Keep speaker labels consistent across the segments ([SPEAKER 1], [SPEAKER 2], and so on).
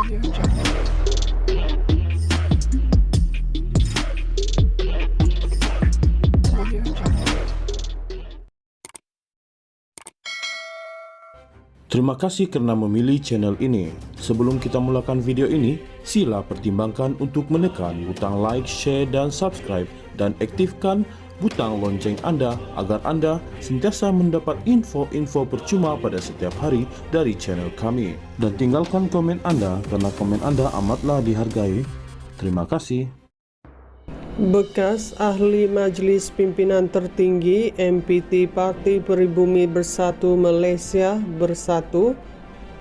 [SPEAKER 1] Terima kasih karena memilih channel ini. Sebelum kita mulakan video ini, sila pertimbangkan untuk menekan butang like, share, dan subscribe, dan aktifkan butang lonceng Anda agar Anda sentiasa mendapat info-info percuma pada setiap hari dari channel kami. Dan tinggalkan komen Anda karena komen Anda amatlah dihargai. Terima kasih.
[SPEAKER 2] Bekas ahli Majelis Pimpinan Tertinggi MPT Parti Pribumi Bersatu Malaysia Bersatu,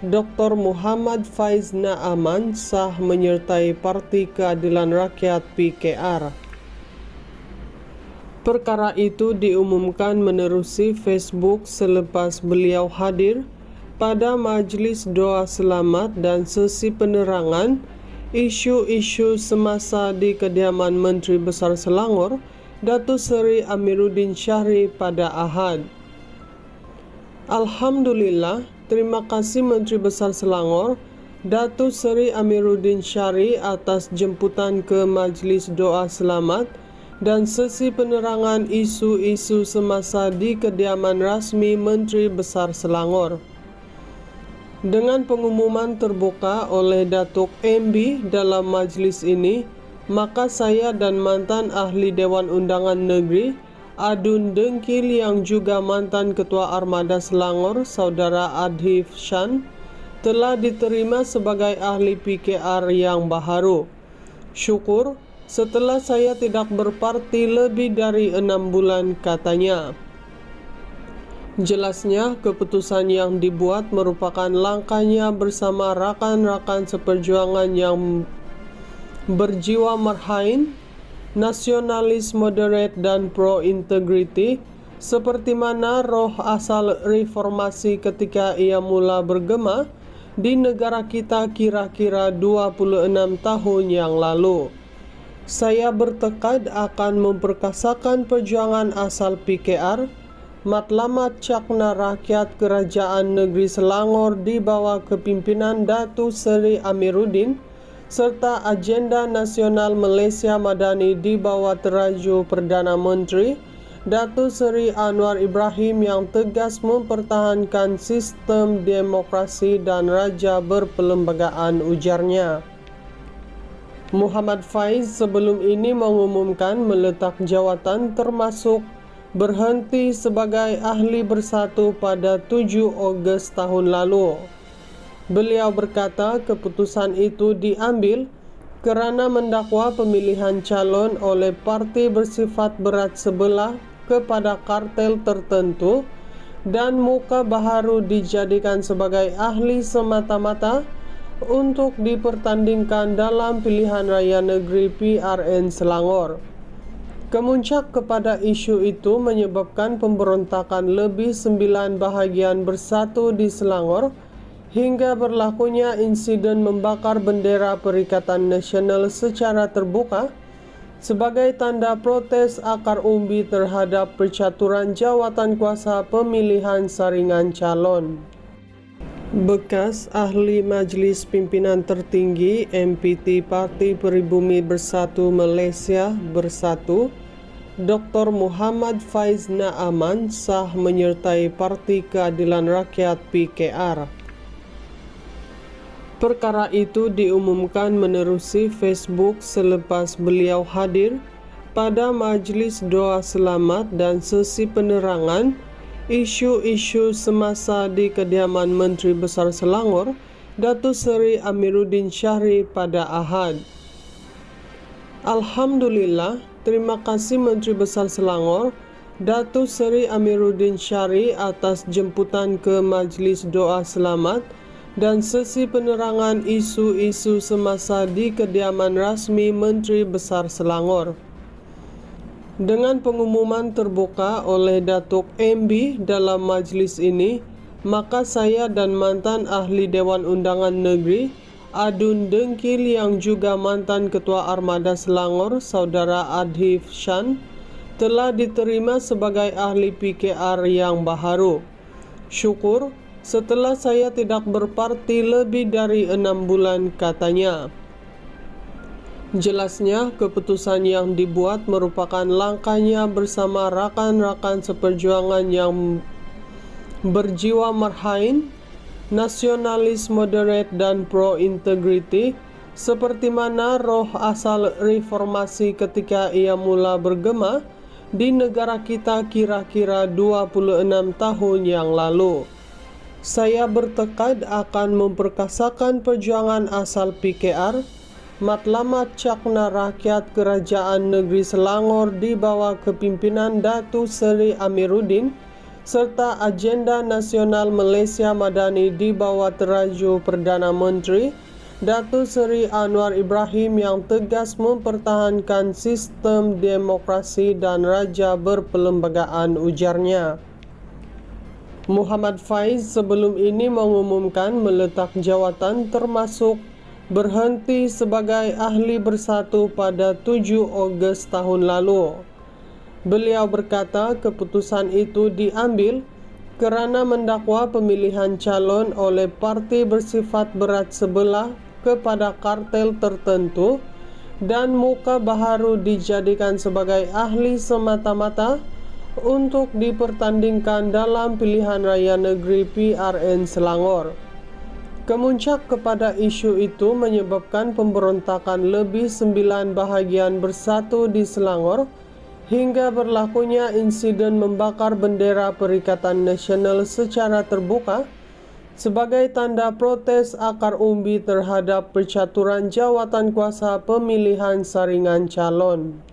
[SPEAKER 2] Dr. Muhammad Faiz Naaman sah menyertai Parti Keadilan Rakyat PKR. Perkara itu diumumkan menerusi Facebook selepas beliau hadir pada Majlis Doa Selamat dan sesi penerangan isu-isu semasa di kediaman Menteri Besar Selangor, Datuk Seri Amiruddin Syahri pada Ahad. Alhamdulillah, terima kasih Menteri Besar Selangor, Datuk Seri Amiruddin Syahri atas jemputan ke Majlis Doa Selamat dan sesi penerangan isu-isu semasa di kediaman rasmi Menteri Besar Selangor. Dengan pengumuman terbuka oleh Datuk MB dalam majlis ini, maka saya dan mantan ahli Dewan Undangan Negeri Adun Dengkil yang juga mantan Ketua Armada Selangor, Saudara Adhif Shan, telah diterima sebagai ahli PKR yang baharu. Syukur setelah saya tidak berparti lebih dari 6 bulan, katanya. Jelasnya, keputusan yang dibuat merupakan langkahnya bersama rakan-rakan seperjuangan yang berjiwa marhain, nasionalis moderate dan pro-integrity, seperti mana roh asal reformasi ketika ia mula bergema di negara kita kira-kira 26 tahun yang lalu. Saya bertekad akan memperkasakan perjuangan asal PKR, Matlamat Cakna Rakyat Kerajaan Negeri Selangor di bawah kepimpinan Datuk Seri Amiruddin, serta agenda nasional Malaysia Madani di bawah teraju Perdana Menteri Datuk Seri Anwar Ibrahim yang tegas mempertahankan sistem demokrasi dan raja berperlembagaan, ujarnya. Muhammad Faiz sebelum ini mengumumkan meletak jawatan termasuk berhenti sebagai ahli bersatu pada 7 Ogos tahun lalu. Beliau berkata keputusan itu diambil kerana mendakwa pemilihan calon oleh parti bersifat berat sebelah kepada kartel tertentu dan muka baharu dijadikan sebagai ahli semata-mata untuk dipertandingkan dalam pilihan raya negeri PRN Selangor. Kemuncak kepada isu itu menyebabkan pemberontakan lebih 9 bahagian bersatu di Selangor hingga berlakunya insiden membakar bendera Perikatan Nasional secara terbuka sebagai tanda protes akar umbi terhadap percaturan jawatan kuasa pemilihan saringan calon. Bekas ahli Majlis Pimpinan Tertinggi MPT Parti Pribumi Bersatu Malaysia Bersatu, Dr. Muhammad Faiz Naaman sah menyertai Parti Keadilan Rakyat PKR. Perkara itu diumumkan menerusi Facebook selepas beliau hadir pada Majlis Doa Selamat dan sesi penerangan isu-isu semasa di kediaman Menteri Besar Selangor, Datuk Seri Amiruddin Syahri pada Ahad. Alhamdulillah, terima kasih Menteri Besar Selangor, Datuk Seri Amiruddin Syahri atas jemputan ke Majlis Doa Selamat dan sesi penerangan isu-isu semasa di kediaman rasmi Menteri Besar Selangor. Dengan pengumuman terbuka oleh Datuk MB dalam majlis ini, maka saya dan mantan ahli Dewan Undangan Negeri Adun Dengkil yang juga mantan Ketua Armada Selangor, Saudara Adhif Shan, telah diterima sebagai ahli PKR yang baharu. Syukur setelah saya tidak berparti lebih dari 6 bulan, katanya. Jelasnya, keputusan yang dibuat merupakan langkahnya bersama rakan-rakan seperjuangan yang berjiwa marhain, nasionalis moderat dan pro-integrity, seperti mana roh asal reformasi ketika ia mula bergema di negara kita kira-kira 26 tahun yang lalu. Saya bertekad akan memperkasakan perjuangan asal PKR, Matlamat Cakna Rakyat Kerajaan Negeri Selangor di bawah kepimpinan Datuk Seri Amiruddin, serta agenda nasional Malaysia Madani di bawah teraju Perdana Menteri Datuk Seri Anwar Ibrahim yang tegas mempertahankan sistem demokrasi dan raja berperlembagaan, ujarnya. Muhammad Faiz sebelum ini mengumumkan meletak jawatan termasuk berhenti sebagai ahli bersatu pada 7 Ogos tahun lalu. Beliau berkata keputusan itu diambil kerana mendakwa pemilihan calon oleh parti bersifat berat sebelah kepada kartel tertentu dan muka baharu dijadikan sebagai ahli semata-mata untuk dipertandingkan dalam pilihan raya negeri PRN Selangor. Kemuncak kepada isu itu menyebabkan pemberontakan lebih 9 bahagian bersatu di Selangor hingga berlakunya insiden membakar bendera Perikatan Nasional secara terbuka sebagai tanda protes akar umbi terhadap percaturan jawatan kuasa pemilihan saringan calon.